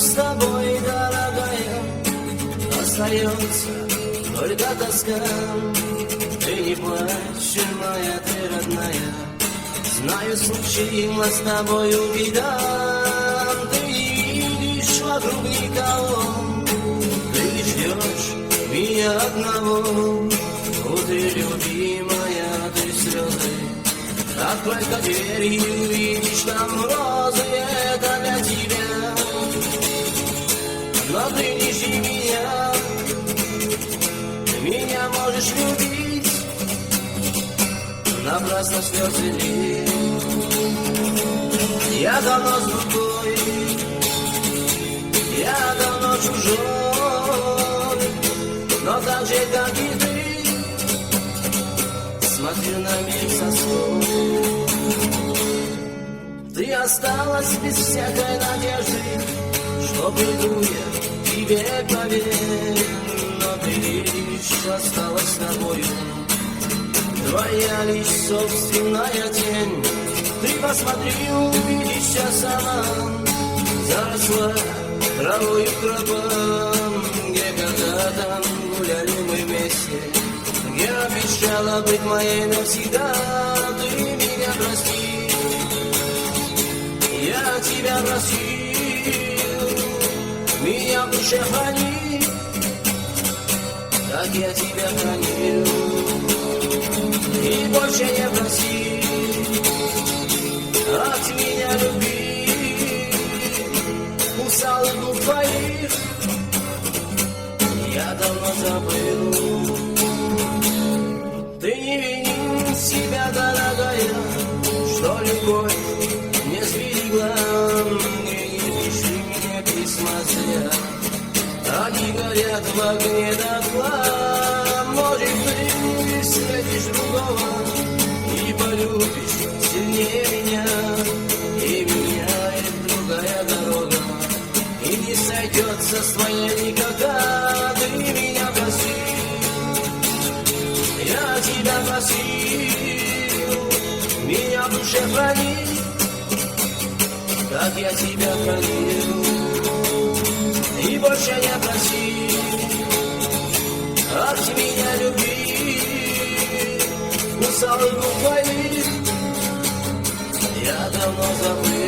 с тобой, дорогая, остается только тоска. Ты не плачь, моя ты родная, знаю, случилось с тобою беда. Ты не видишь вокруг никого, ты ждешь меня одного. Утри, любимая, ты слезы, открой-ка дверь и увидишь там розы, это для тебя. Но ты не жди меня, ты меня можешь любить, напрасно слезы лить. Я давно с другой, я давно чужой, но так же, как и ты, смотрю на мир со слов. Ты осталась без всякой надежды, что приду я тебе поверь. Но ты видишь, осталась с тобою твоя лишь собственная тень. Ты посмотри, увидишься сама, заросла травою тропа, где когда-то гуляли мы вместе, где обещала быть моей навсегда. Ты меня прости, я тебя просил, меня в душе храни, как я тебя хранил. И больше не проси от меня любви, кусал губ твоих я давно забыл. Ты не вини себя, дорогая, что любовь не сберегла. И не пиши мне письма зря, они горят в огне дотла. Может, ты встретишь другого и полюбишь сильнее меня, и меняет другая дорога, и не сойдется с твоей никогда. Ты меня прости, я тебя просил, меня в душе храни, как я тебя хранил. И больше не проси от меня любви, кусал губ твоих я давно забыл.